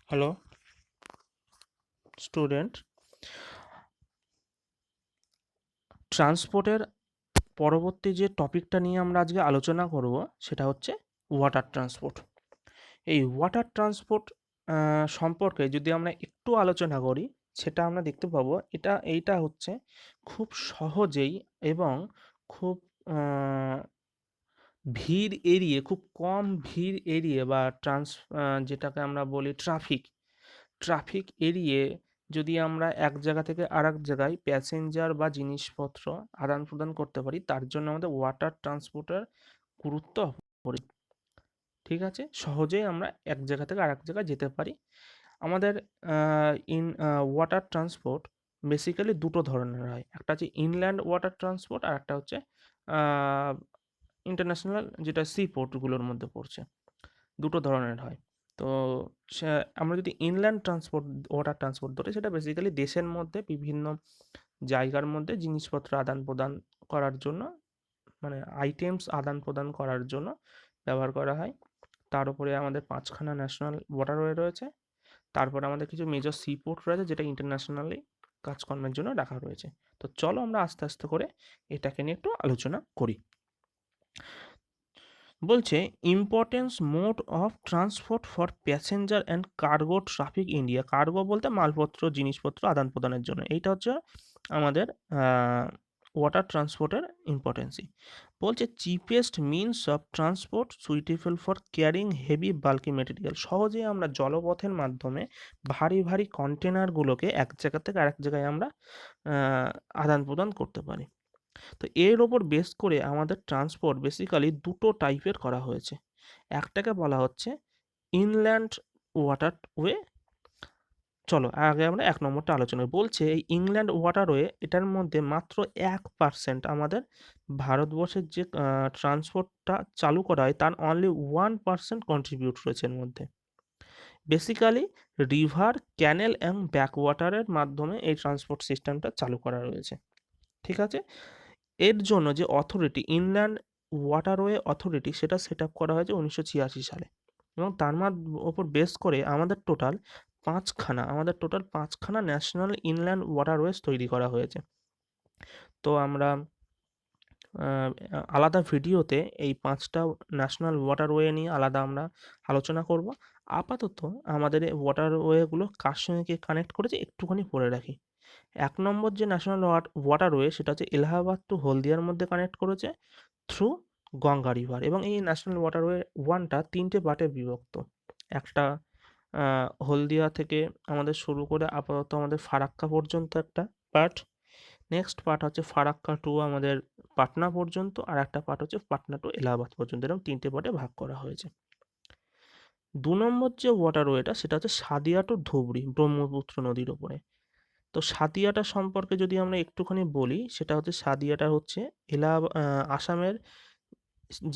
Hello student, ট্রান্সপোর্টের পরবর্তী যে টপিকটা নিয়ে আমরা আজকে আলোচনা করব সেটা হচ্ছে ওয়াটার ট্রান্সপোর্ট। এই ওয়াটার ট্রান্সপোর্ট সম্পর্কে যদি আমরা একটু আলোচনা করি, সেটা আমরা দেখতে পাবো এইটা হচ্ছে খুব সহজেই এবং খুব আহ, ভিড় এড়িয়ে, খুব কম ভিড় এড়িয়ে বা যেটাকে আমরা বলি ট্রাফিক এড়িয়ে যদি আমরা এক জায়গা থেকে আরেক জায়গায় প্যাসেঞ্জার বা জিনিসপত্র আদান প্রদান করতে পারি, তার জন্য আমাদের ওয়াটার ট্রান্সপোর্টের গুরুত্ব অপরিসীম। ঠিক আছে, সহজেই আমরা এক জায়গা থেকে আরেক জায়গায় যেতে পারি। আমাদের ওয়াটার ট্রান্সপোর্ট বেসিক্যালি দুটো ধরনের হয়, একটা হচ্ছে ইনল্যান্ড ওয়াটার ট্রান্সপোর্ট আর একটা হচ্ছে ইন্টারন্যাশনাল, যেটা সি পোর্টগুলোর মধ্যে পড়ছে। দুটো ধরনের হয়। তো সে আমরা যদি ইনল্যান্ড ওয়াটার ট্রান্সপোর্ট ধরি, সেটা বেসিক্যালি দেশের মধ্যে বিভিন্ন জায়গার মধ্যে জিনিসপত্র আদান প্রদান করার জন্য, মানে আইটেমস আদান প্রদান করার জন্য ব্যবহার করা হয়। তার উপরে আমাদের 5খানা ন্যাশনাল ওয়াটারওয়ে রয়েছে। তারপরে আমাদের কিছু মেজর সি পোর্ট রয়েছে, যেটা ইন্টারন্যাশনালি কাজকর্মের জন্য রাখা রয়েছে। তো চলো আমরা আস্তে আস্তে করে এটাকে নিয়ে একটু আলোচনা করি। বলছে importance mode of transport for passenger and cargo traffic India. Cargo বলতে মালপত্র জিনিসপত্র আদান প্রদানের জন্য, এইটা হচ্ছে আমাদের ওয়াটার ট্রান্সপোর্টের ইম্পর্টেন্সই। বলছে cheapest means of transport suitable for carrying heavy bulky material. সহজে আমরা জলপথের মাধ্যমে ভারী ভারী কন্টেনারগুলোকে এক জায়গা থেকে আরেক জায়গায় আমরা আদান প্রদান করতে পারি। তো এর ওপর বেস করে আমাদের ট্রান্সপোর্ট বেসিক্যালি দুটো টাইপের করা হয়েছে। একটাকে বলা হচ্ছে ইনল্যান্ড ওয়াটারওয়ে। চলো আগে আমরা 1 নম্বরটা আলোচনা করি। বলছে এই ইংল্যান্ড ওয়াটারওয়ে, এটার মধ্যে মাত্র 1% আমাদের ভারতবর্ষের যে ট্রান্সপোর্টটা চালু করা হয়, তার অনলি 1% কন্ট্রিবিউট রয়েছে এর মধ্যে। বেসিক্যালি রিভার, ক্যানেল এবং ব্যাকওয়াটারের মাধ্যমে এই ট্রান্সপোর্ট সিস্টেমটা চালু করা রয়েছে। ঠিক আছে, এর জন্য যে অথরিটি, ইনল্যান্ড ওয়াটারওয়ে অথরিটি, সেটা সেট আপ করা হয়েছে 1986 সালে। এবং তার ওপর বেস করে আমাদের টোটাল 5খানা ন্যাশনাল ইনল্যান্ড ওয়াটারওয়েজ তৈরি করা হয়েছে। তো আমরা আলাদা ভিডিওতে এই 5টা ন্যাশনাল ওয়াটারওয়ে নিয়ে আলাদা আমরা আলোচনা করব। আপাতত আমাদের এই ওয়াটারওয়েগুলো কার সঙ্গে কানেক্ট করেছে একটুখানি পড়ে রাখি। 1 নম্বর যে ন্যাশনাল ওয়াটারওয়ে, সেটা হচ্ছে এলাহাবাদ টু হলদিয়ার মধ্যে কানেক্ট করেছে থ্রু গঙ্গা রিভার। এবং এই ন্যাশনাল ওয়াটারওয়ে 1টা 3টে পার্টে বিভক্ত। একটা হলদিয়া থেকে আমাদের শুরু করে আপাতত আমাদের ফারাক্কা পর্যন্ত একটা পার্ট। নেক্সট পার্ট হচ্ছে ফারাক্কা টু আমাদের পাটনা পর্যন্ত, আর একটা পার্ট হচ্ছে পাটনা টু এলাহাবাদ পর্যন্ত। এরকম 3টে পার্টে ভাগ করা হয়েছে। 2 নম্বর যে ওয়াটারওয়েটা, সেটা হচ্ছে সাদিয়া টু ধুবড়ি, ব্রহ্মপুত্র নদীর ওপরে। তো সাদিয়াটা সম্পর্কে যদি আমরা একটুখানি বলি, সেটা হচ্ছে সাদিয়াটা হচ্ছে আসামের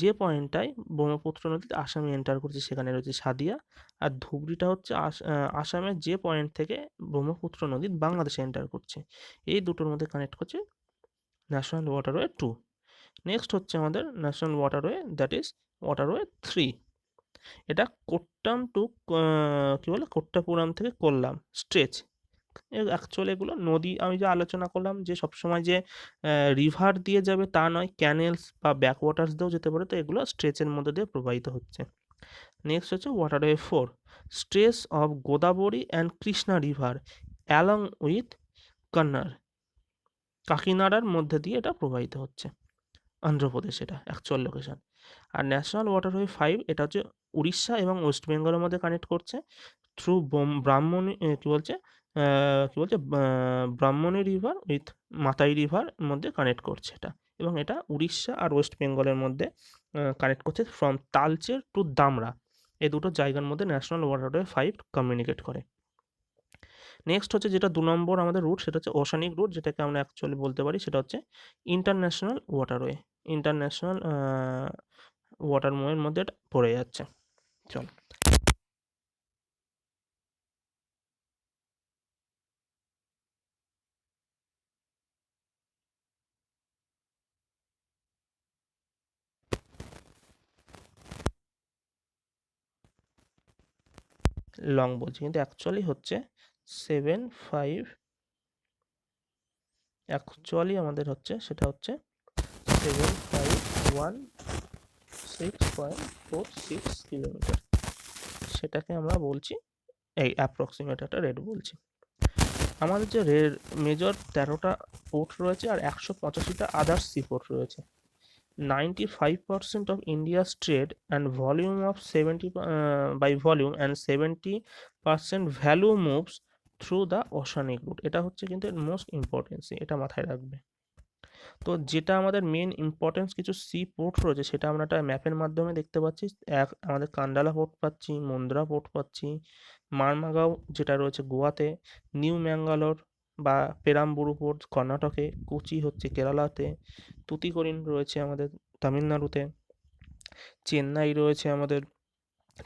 যে পয়েন্টটায় ব্রহ্মপুত্র নদীতে আসামে এন্টার করছে, সেখানে রয়েছে সাদিয়া। আর ধুবড়িটা হচ্ছে আসামের যে পয়েন্ট থেকে ব্রহ্মপুত্র নদী বাংলাদেশে এন্টার করছে। এই দুটোর মধ্যে কানেক্ট করছে ন্যাশনাল ওয়াটারওয়ে 2। নেক্সট হচ্ছে আমাদের national waterway, that is waterway 3। এটা কোট্টাম টু কী বলে কোট্টাপুরাম থেকে কোল্লাম স্ট্রেচ। অ্যাকচুয়ালি এগুলো নদী, আমি যে আলোচনা করলাম যে সবসময় যে রিভার দিয়ে যাবে তা নয়, ক্যানেলস বা ব্যাকওয়াটার্স দিয়েও যেতে পারে। তো এগুলো স্ট্রেচের মধ্যে দিয়ে প্রবাহিত হচ্ছে। নেক্সট হচ্ছে waterway 4, stretch of Godavari and Krishna river along with Kannada. কাকিনাড়ার মধ্যে দিয়ে এটা প্রবাহিত হচ্ছে, অন্ধ্রপ্রদেশ এটা অ্যাকচুয়াল লোকেশন। আর ন্যাশনাল ওয়াটারওয়ে 5, এটা হচ্ছে উড়িষ্যা এবং ওয়েস্ট বেঙ্গলের মধ্যে কানেক্ট করছে through Brahmani, Brahmani river with Matai river মধ্যে কানেক্ট করছে এটা। এবং এটা উড়িষ্যা আর ওয়েস্ট বেঙ্গলের মধ্যে কানেক্ট করছে ফ্রম তালচের টু দামরা। এই দুটো জায়গার মধ্যে ন্যাশনাল ওয়াটারওয়ে 5 কমিউনিকেট করে। নেক্সট হচ্ছে যেটা 2 নম্বর আমাদের রুট, সেটা হচ্ছে ওশানিক রুট, যেটাকে আমরা অ্যাকচুয়ালি বলতে পারি সেটা হচ্ছে ইন্টারন্যাশনাল ওয়াটারওয়ে। ইন্টারন্যাশনাল ওয়াটারওয়ের মধ্যে এটা পড়ে যাচ্ছে। চল, লং বলছি, কিন্তু অ্যাকচুয়ালি হচ্ছে 75, আমাদের হচ্ছে সেটা হচ্ছে 7516.46 কিলোমিটার। সেটাকে আমরা বলছি এই অ্যাপ্রক্সিমেট একটা রেট বলছি। আমাদের যে মেজর 13টা পোর্ট রয়েছে আর 185টা আদার্স সি পোর্ট রয়েছে। 95% of India's trade and volume of 70 by volume and 70% value moves through the oceanic route. এটা হচ্ছে কিন্তু মোস্ট ইম্পর্টেন্সি, এটা মাথায় রাখবে। তো যেটা আমাদের মেন ইম্পর্টেন্স কিছু সি পোর্ট রয়েছে সেটা আমরা একটা ম্যাপের মাধ্যমে দেখতে পাচ্ছি। আমাদের কান্ডালা পোর্ট পাচ্ছি, মুন্দ্রা পোর্ট পাচ্ছি, মারমাগাঁও যেটা রয়েছে গোয়াতে, নিউ ম্যাঙ্গালোর বা পেরাম্বুরু পোর্ট কর্ণাটকে, কোচি হচ্ছে কেরালাতে, তুতিকোরিন রয়েছে আমাদের তামিলনাড়ুতে, চেন্নাই রয়েছে আমাদের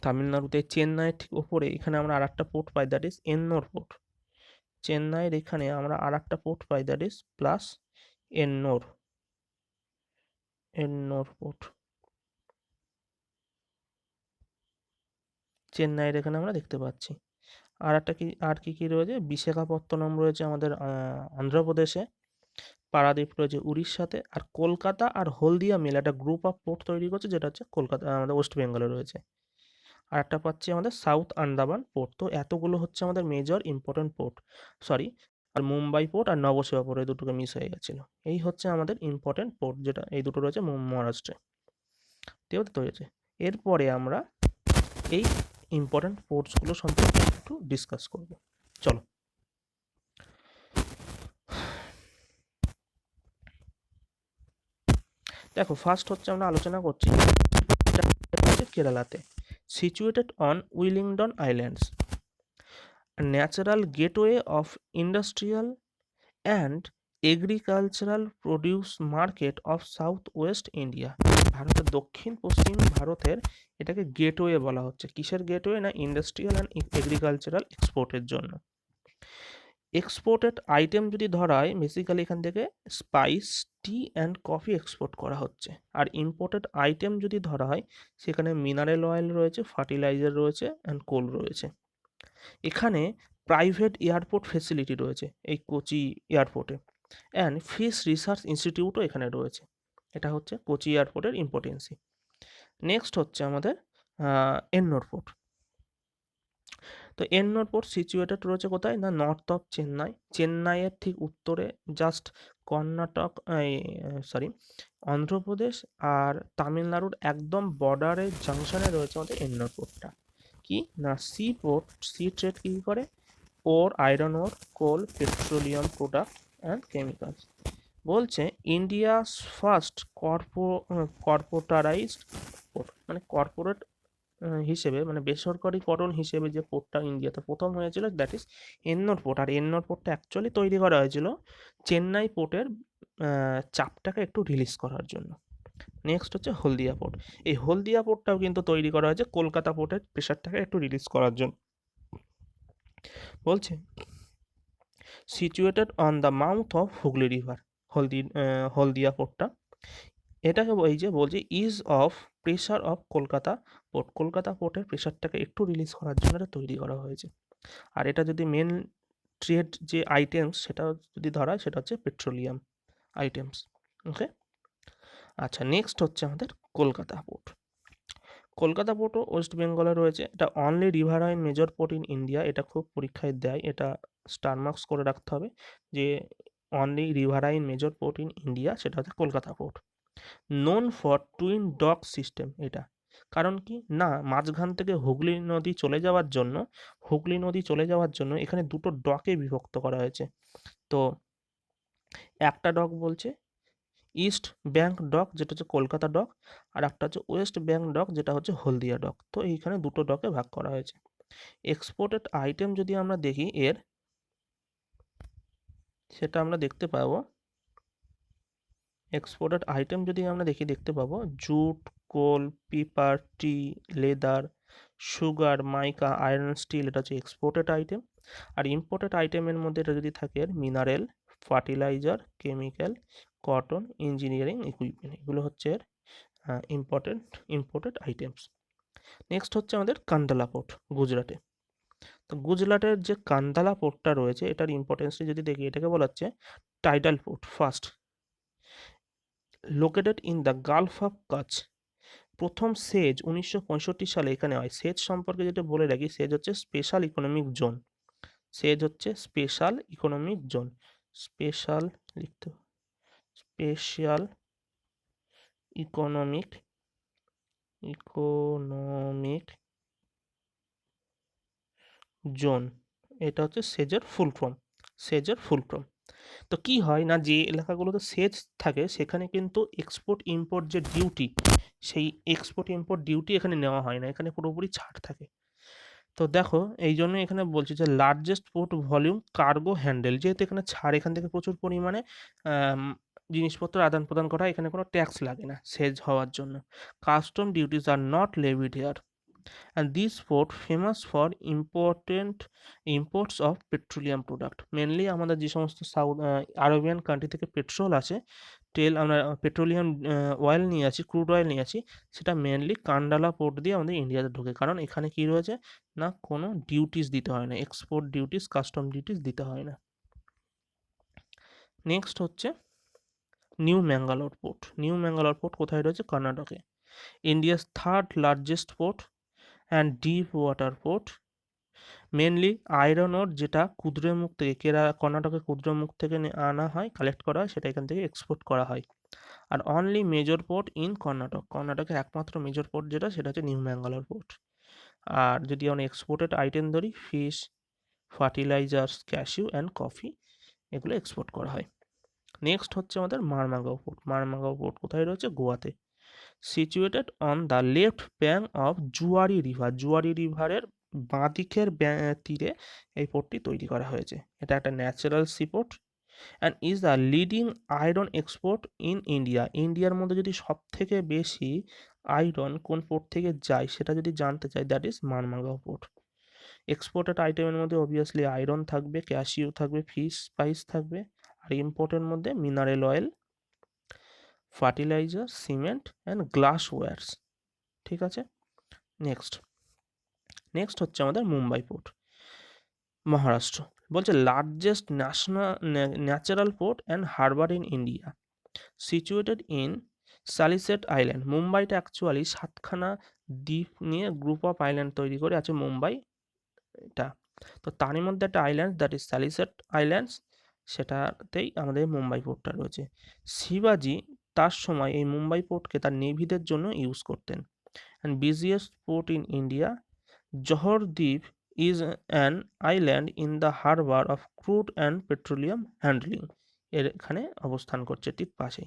তামিলনাড়ুতে। চেন্নাইয়ের ঠিক ওপরে এখানে আমরা আর একটা port pi, that is Ennore port. চেন্নাইয়ের এখানে আমরা আর একটা port pi, that is plus Ennore port. চেন্নাইয়ের এখানে আমরা দেখতে পাচ্ছি। আর একটা কি রয়েছে, বিশাখাপত্তনম রয়েছে আমাদের অন্ধ্রপ্রদেশে, পারাদ্বীপ রয়েছে উড়িষ্যাতে, আর কলকাতা আর হলদিয়া মিলে একটা গ্রুপ অফ পোর্ট তৈরি করছে যেটা হচ্ছে কলকাতা আমাদের ওয়েস্ট বেঙ্গলে রয়েছে। আর একটা পাচ্ছি আমাদের সাউথ আন্দামান পোর্ট। তো এতগুলো হচ্ছে আমাদের মেজর ইম্পর্টেন্ট পোর্ট। সরি, আর মুম্বাই পোর্ট আর নবসেবা পোর্ট, এই দুটোকে মিস হয়ে গেছিলো। এই হচ্ছে আমাদের ইম্পর্টেন্ট পোর্ট, যেটা এই দুটো রয়েছে মহারাষ্ট্রে। ঠিক আছে, তৈরি হয়েছে। এরপরে আমরা এই ইম্পর্টেন্ট পোর্টসগুলো সম্পর্কে একটু ডিসকাস করব। চলো। দেখো, ফার্স্ট হচ্ছে আমরা আলোচনা করছি কেরালাতে, situated on Willingdon islands, natural gateway of industrial and agricultural produce market of south west India. ভারতের দক্ষিণ পশ্চিম ভারতের এটাকে গেটওয়ে বলা হচ্ছে। কিসের গেটওয়ে? না, ইন্ডাস্ট্রিয়াল অ্যান্ড এগ্রিকালচারাল এক্সপোর্টের জন্য। এক্সপোর্টেড আইটেম যদি ধরা হয়, বেসিক্যালি এখান থেকে spice, T and coffee export করা হচ্ছে। আর ইম্পোর্টেড আইটেম যদি ধরা হয়, সেখানে মিনারেল অয়েল রয়েছে, ফার্টিলাইজার রয়েছে অ্যান্ড কোল রয়েছে। এখানে প্রাইভেট এয়ারপোর্ট ফেসিলিটি রয়েছে এই কোচি এয়ারপোর্টে, অ্যান্ড ফিশ রিসার্চ ইনস্টিটিউটও এখানে রয়েছে। এটা হচ্ছে কোচি এয়ারপোর্টের ইম্পর্টেন্সি। নেক্সট হচ্ছে আমাদের এন্নোর পোর্ট। তো এন্নোর পোর্ট সিচুয়েটেড রয়েছে কোথায়? না, নর্থ অফ চেন্নাই। চেন্নাইয়ের ঠিক উত্তরে, জাস্ট কর্ণাটক, অন্ধ্রপ্রদেশ আর তামিলনাড়ুর একদম বর্ডারের জাংশনে রয়েছে আমাদের এন্নোর পোর্টটা। কি না, সি পোর্ট, সি ট্রেড কী করে? Ore, iron ore, coal, petroleum product and chemicals. বলছে ইন্ডিয়াস ফার্স্ট কর্পোরেটারাইজড পোর্ট, মানে কর্পোরেট হিসেবে, মানে বেসরকারিকরণ হিসেবে যে পোর্টটা ইন্ডিয়াতে প্রথম হয়েছিল, দ্যাট ইজ এন্নোর পোর্ট। আর এন্নোর পোর্টটা অ্যাকচুয়ালি তৈরি করা হয়েছিল চেন্নাই পোর্টের চাপটাকে একটু রিলিজ করার জন্য। নেক্সট হচ্ছে হলদিয়া পোর্ট। এই হলদিয়া পোর্টটাও কিন্তু তৈরি করা হয়েছে কলকাতা পোর্টের প্রেশারটাকে একটু রিলিজ করার জন্য। বলছে situated on the mouth of Hooghly river, Haldia পোর্টটা। এটাকে এই যে বলছে ease of pressure of Kolkata port, Kolkata পোর্টের প্রেশারটাকে একটু রিলিজ করার জন্য এটা তৈরি করা হয়েছে। আর এটা যদি মেন ট্রেড যে আইটেমস সেটা যদি ধরা হয়, সেটা হচ্ছে পেট্রোলিয়াম আইটেমস। ওকে, আচ্ছা, নেক্সট হচ্ছে আমাদের কলকাতা পোর্ট। কলকাতা পোর্টও ওয়েস্ট বেঙ্গলে রয়েছে। এটা only riverine major port in India. এটা খুব পরীক্ষায় দেয়, এটা স্টার মার্কস করে রাখতে হবে যে only riverine major port in India, সেটা হচ্ছে Kolkata port. Known for twin dock system. এটা কারণ কি না, মাঝখান থেকে হুগলি নদী চলে যাওয়ার জন্য এখানে দুটো ডকে বিভক্ত করা হয়েছে। তো একটা ডক বলছে ইস্ট ব্যাঙ্ক ডক, যেটা হচ্ছে কলকাতা ডক, আর একটা হচ্ছে ওয়েস্ট ব্যাঙ্ক ডক, যেটা হচ্ছে হলদিয়া ডক। তো এইখানে দুটো ডকে ভাগ করা হয়েছে। এক্সপোর্টেড আইটেম যদি আমরা দেখি সেটা আমরা দেখতে পাবো, এক্সপোর্টেড আইটেম যদি আমরা দেখতে পাবো জুট, কোল, পেপার, টি, লেদার, সুগার, মাইকা, আয়রন, স্টিল, এটা হচ্ছে এক্সপোর্টেড আইটেম। আর ইম্পোর্টেড আইটেমের মধ্যে এটা যদি থাকে mineral, fertiliser, chemical, cotton, engineering equipment, এগুলো হচ্ছে ইম্পোর্টেড আইটেমস। নেক্সট হচ্ছে আমাদের কান্ডালা পোর্ট গুজরাটে। তো গুজরাটের যে কান্দালা পোর্টটা রয়েছে, এটার ইম্পর্টেন্সটা যদি দেখি, এটাকে বলা হচ্ছে tidal port first, located in the gulf of Kutch. প্রথম সেজ 1965 সালে এখানে হয়। সেজ সম্পর্কে যেটা বলে রাখি, সেজ হচ্ছে স্পেশাল ইকোনমিক জোন। সেজ হচ্ছে স্পেশাল ইকোনমিক জোন। স্পেশাল লিখতে, স্পেশাল ইকোনমিক ইকোনমিক জোন, এটা হচ্ছে সেজের ফুল ফর্ম। সেজের full form. তো কি হয় না, যে এলাকাগুলোতে সেচ থাকে সেখানে কিন্তু এক্সপোর্ট ইম্পোর্ট যে ডিউটি, সেই এক্সপোর্ট ইম্পোর্ট ডিউটি এখানে নেওয়া হয় না, এখানে পুরোপুরি ছাড় থাকে। তো দেখো এই জন্য এখানে বলছি যে largest port volume cargo handle, যেহেতু এখানে ছাড়, এখান থেকে প্রচুর পরিমাণে জিনিসপত্র আদান প্রদান করা হয়, এখানে কোনো ট্যাক্স লাগে না সেজ হওয়ার জন্য। Custom duties are not levied here. And this port famous for important imports of petroleum product, mainly আমাদের যে সমস্ত সাউথ আরবিয়ান কান্ট্রি থেকে পেট্রোল আছে, তেল, আমরা পেট্রোলিয়াম অয়েল নিয়ে আছি, ক্রুড অয়েল নিয়ে আছি, সেটা মেনলি কান্ডালা পোর্ট দিয়ে আমাদের ইন্ডিয়াতে ঢোকে। কারণ এখানে কি রয়েছে না, কোনো ডিউটিস দিতে হয় না, এক্সপোর্ট ডিউটিস, কাস্টম ডিউটিস দিতে হয় না। নেক্সট হচ্ছে new Mangalore port. New Mangalore port কোথায় রয়েছে? কর্ণাটকে। India's third largest port and deep water port. Mainly iron ওর, যেটা কুদ্রেমুখ থেকে, কর্ণাটকের কুদ্রেমুখ থেকে আনা হয়, কালেক্ট করা হয়, সেটা এখান থেকে এক্সপোর্ট করা হয়। আর only major port in Karnataka, কর্ণাটকের একমাত্র মেজর পোর্ট যেটা, সেটা হচ্ছে নিউ ম্যাঙ্গালোর পোর্ট। আর যদি আমরা এক্সপোর্টেড আইটেম ধরি, fish, fertilisers, cashew and coffee, এগুলো এক্সপোর্ট করা হয়। নেক্সট হচ্ছে আমাদের মারমাগাঁও পোর্ট। মারমাগাঁও পোর্ট কোথায় রয়েছে? গোয়াতে। Situated on the left bank of Zuari river, Zuari রিভারের বাঁ দিকের তীরে এই পোর্টটি তৈরি করা হয়েছে। এটা একটা natural sea port and is the leading iron export in India. ইন্ডিয়ার মধ্যে যদি সব থেকে বেশি আয়রন কোন পোর্ট থেকে যায় সেটা যদি জানতে চাই, that is Marmagao port. Exported আইটেমের মধ্যে অবভিয়াসলি আয়রন থাকবে, ক্যাশিউ থাকবে, ফিশ স্পাইস থাকবে, আর ইম্পোর্টের মধ্যে mineral oil, fertiliser, cement and glass wares. ঠিক আছে। নেক্সট হচ্ছে আমাদের মুম্বাই পোর্ট, মহারাষ্ট্র। বলছে largest natural port and harbour in India, situated in Salsette island. মুম্বাইটা অ্যাকচুয়ালি 7খানা দ্বীপ নিয়ে গ্রুপ অফ আইল্যান্ড তৈরি করে আছে মুম্বাই এটা। তো তারই মধ্যে একটা আইল্যান্ড, দ্যাট ইজ সালিসেট আইল্যান্ডস, সেটাতেই আমাদের মুম্বাই পোর্টটা রয়েছে। শিবাজি তার সময় এই মুম্বাই পোর্টকে তার নেভিদের জন্য ইউজ করতেন। And biggest port in India, Jawahar দ্বীপ is an island in the harbour of crude and petroleum handling, এর এখানে অবস্থান করছে ঠিক পাশে।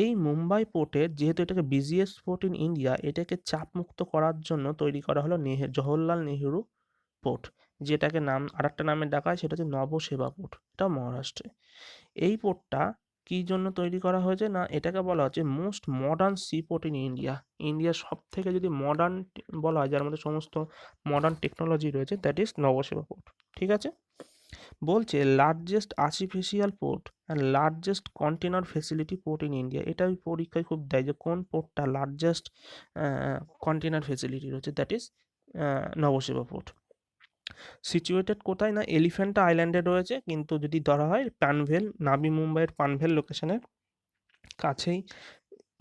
এই মুম্বাই পোর্টের, যেহেতু এটাকে বিজিয়েস্ট পোর্ট ইন ইন্ডিয়া, এটাকে চাপমুক্ত করার জন্য তৈরি করা হলো জওহরলাল নেহেরু পোর্ট, যেটাকে আরেকটা নামে ডাকা হয়, সেটা হচ্ছে নবসেবা পোর্ট, এটা মহারাষ্ট্রে। এই পোর্টটা কী জন্য তৈরি করা হয়েছে না, এটাকে বলা হচ্ছে most modern sea port in India. ইন্ডিয়ার সব থেকে যদি মডার্ন বলা হয়, যার মধ্যে সমস্ত মডার্ন টেকনোলজি রয়েছে, দ্যাট ইজ নবসেবা পোর্ট। ঠিক আছে। বলছে largest artificial port and largest container facility port in India. এটা ওই পরীক্ষায় খুব দেয় যে কোন পোর্টটা লার্জেস্ট কন্টেনার ফেসিলিটি রয়েছে, দ্যাট ইজ নবসেবা পোর্ট। সিচুয়েটেড কোথায় না, এলিফ্যান্টা আইল্যান্ডে রয়েছে, কিন্তু যদি ধরা হয় পানভেল, নাভি মুম্বাইয়ের পানভেল লোকেশনের কাছেই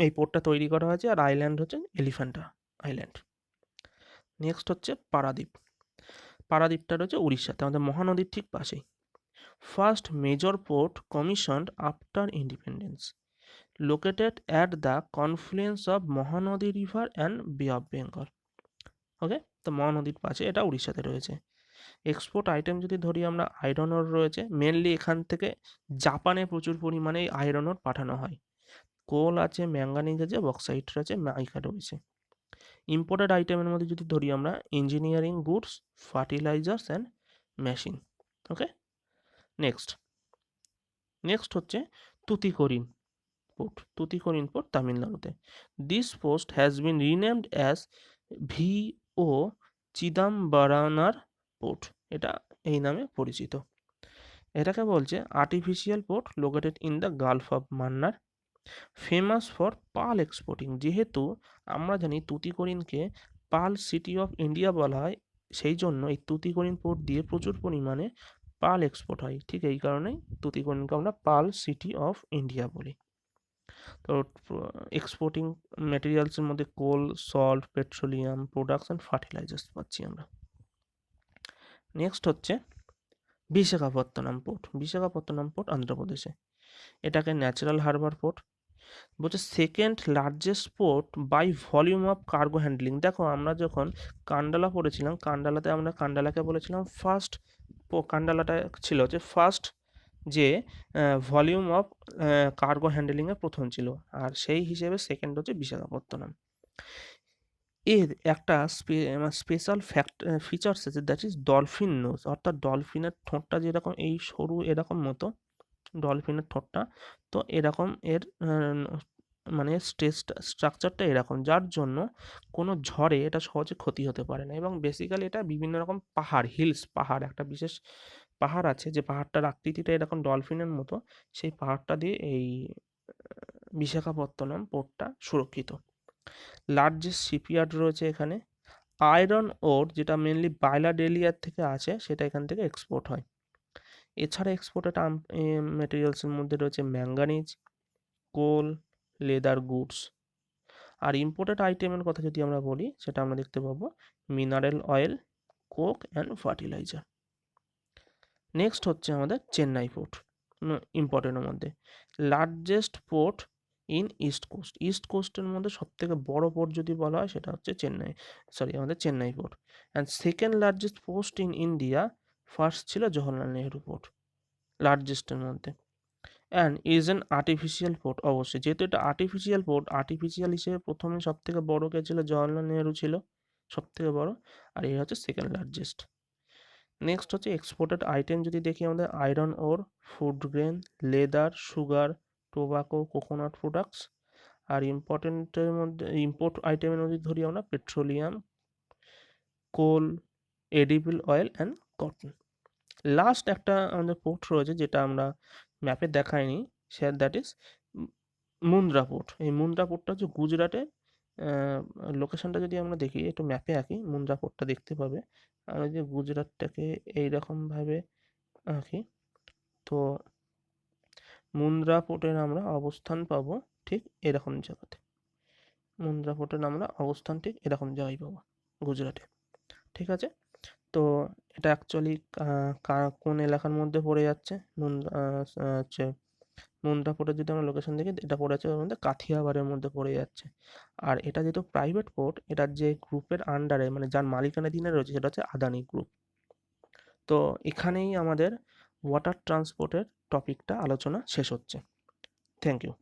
এই পোর্টটা তৈরি করা হয়েছে, আর আইল্যান্ড হচ্ছে এলিফ্যান্টা আইল্যান্ড। নেক্সট হচ্ছে পারাদ্বীপ। পারাদ্বীপটা রয়েছে উড়িষ্যাতে, আমাদের মহানদীর ঠিক পাশেই। First major port commissioned after independence, located at the confluence of Mahanadi river and বে অফ বেঙ্গল। ওকে, তো মহানদীর পাশে, এটা উড়িষ্যাতে রয়েছে। এক্সপোর্ট আইটেম যদি ধরি আমরা, আয়রন ওর রয়েছে, মেনলি এখান থেকে জাপানে প্রচুর পরিমাণে আয়রন ওর পাঠানো হয়। কোল আছে, ম্যাঙ্গানিজ আছে, বক্সাইট আছে, মাইকা রয়েছে। ইম্পোর্টেড আইটেমের মধ্যে যদি ধরি আমরা, engineering goods, fertilisers and machine. Okay. Next হচ্ছে তুতিকোরিন পোর্ট। তুতিকোরিন পোর্ট তামিলনাড়ুতে। This post has been renamed as VO Chidambaranar port, এটা এই নামে পরিচিত। এটাকে বলছে artificial port located in the gulf of Mannar, famous for pearl exporting. যেহেতু আমরা জানি তুতিকোরিনকে পাল সিটি অফ ইন্ডিয়া বলা হয়, সেই জন্য এই তুতিকোরিন পোর্ট দিয়ে প্রচুর পরিমাণে পার্ল এক্সপোর্ট হয়। ঠিক এই কারণেই তুতিকোরিনকে আমরা পার্ল সিটি অফ ইন্ডিয়া বলি। তো এক্সপোর্টিং ম্যাটেরিয়ালসের মধ্যে coal, salt, petroleum products and fertilisers পাচ্ছি আমরা। নেক্সট হচ্ছে বিশাখাপত্তনম পোর্ট। বিশাখাপত্তনম পোর্ট অন্ধ্রপ্রদেশে। এটাকে ন্যাচারাল হারবার পোর্ট বলছে, second largest port by volume of cargo handling. দেখো আমরা যখন কান্ডালা পড়েছিলাম, কান্ডালাতে আমরা কান্ডালাকে বলেছিলাম ফার্স্ট, কান্ডালাটা ছিল যে ফার্স্ট যে ভলিউম অফ কার্গো হ্যান্ডলিংয়ে প্রথম ছিল, আর সেই হিসেবে সেকেন্ড হচ্ছে বিশাখাপত্তনম। এর একটা স্পেশাল ফিচার্স আছে, দ্যাট ইজ ডলফিন নোজ, অর্থাৎ ডলফিনের ঠোঁটটা যেরকম এই সরু এরকম মতো ডলফিনের ঠোঁটটা, তো এরকম এর মানে স্ট্রাকচারটা এরকম, যার জন্য কোনো ঝড়ে এটা সহজে ক্ষতি হতে পারে না। এবং বেসিক্যালি এটা বিভিন্ন রকম পাহাড়, হিলস পাহাড়, একটা বিশেষ পাহাড় আছে যে পাহাড়টার আকৃতিটা এরকম ডলফিনের মতো, সেই পাহাড়টা দিয়ে এই বিশাখাপত্তনম পোর্টটা সুরক্ষিত। লার্জেস্ট শিপইয়ার্ড রয়েছে এখানে। আয়রন ওর যেটা মেনলি বায়োলাডেলিয়ার থেকে আছে সেটা এখান থেকে এক্সপোর্ট হয়। এছাড়া এক্সপোর্টেড মেটেরিয়ালসের মধ্যে রয়েছে ম্যাঙ্গানিজ, কোল, লেদার গুডস। আর ইম্পোর্টেড আইটেমের কথা যদি আমরা বলি, সেটা আমরা দেখতে পাবো mineral oil, coke and fertiliser. Next হচ্ছে আমাদের চেন্নাই পোর্ট, ইম্পর্টেন্টের মধ্যে largest port in east coast. East কোস্টের মধ্যে সবথেকে বড় পোর্ট যদি বলা হয় সেটা হচ্ছে আমাদের Chennai port. And second largest port in India, first ছিল জওহরলাল নেহরু পোর্ট লার্জেস্টের মধ্যে। And is an artificial port, অবশ্যই যেহেতু এটা আর্টিফিশিয়াল পোর্ট, আর্টিফিশিয়াল হিসেবে প্রথমে সবথেকে বড় কে ছিল, জওহরলাল নেহরু ছিল সবথেকে বড়, আর এই হচ্ছে সেকেন্ড লার্জেস্ট। নেক্সট হচ্ছে এক্সপোর্টেড আইটেম যদি দেখি আমাদের iron ore, food grain, leather, sugar, tobacco, coconut products. আর ইম্পর্টেন্টের মধ্যে ইম্পোর্ট আইটেমের মধ্যে ধরি আমরা petroleum, coal, edible oil and cotton. Last একটা আমাদের পোর্ট রয়েছে যেটা আমরা ম্যাপে দেখাইনি, দ্যাট ইজ মুন্দ্রা পোর্ট। এই মুন্দ্রা পোর্টটা হচ্ছে গুজরাটের। লোকেশনটা যদি আমরা দেখি, একটু ম্যাপে আঁকি, মুন্দ্রা পোর্টটা দেখতে পাবে। আমরা যদি গুজরাটটাকে এইরকমভাবে আঁকি, তো মুন্দ্রা পোর্টের আমরা অবস্থান পাবো ঠিক এরকম জায়গাতে। মুন্দ্রা পোর্টের আমরা অবস্থান ঠিক এরকম জায়গায় পাবো গুজরাটে। ঠিক আছে, তো এটা অ্যাকচুয়ালি কোন এলাকার মধ্যে পড়ে যাচ্ছে, হচ্ছে মুন্দ্রা পোর্টের যদি আমরা লোকেশন দেখি, এটা পড়ে যাচ্ছে ওর মধ্যে কাথিয়াবাড়ের মধ্যে পড়ে যাচ্ছে। আর এটা যেহেতু প্রাইভেট পোর্ট, এটার যে গ্রুপের আন্ডারে মানে যার মালিকানাধীনে রয়েছে সেটা হচ্ছে আদানি গ্রুপ। তো এখানেই আমাদের ওয়াটার ট্রান্সপোর্টের টপিকটা আলোচনা শেষ হচ্ছে। Thank you.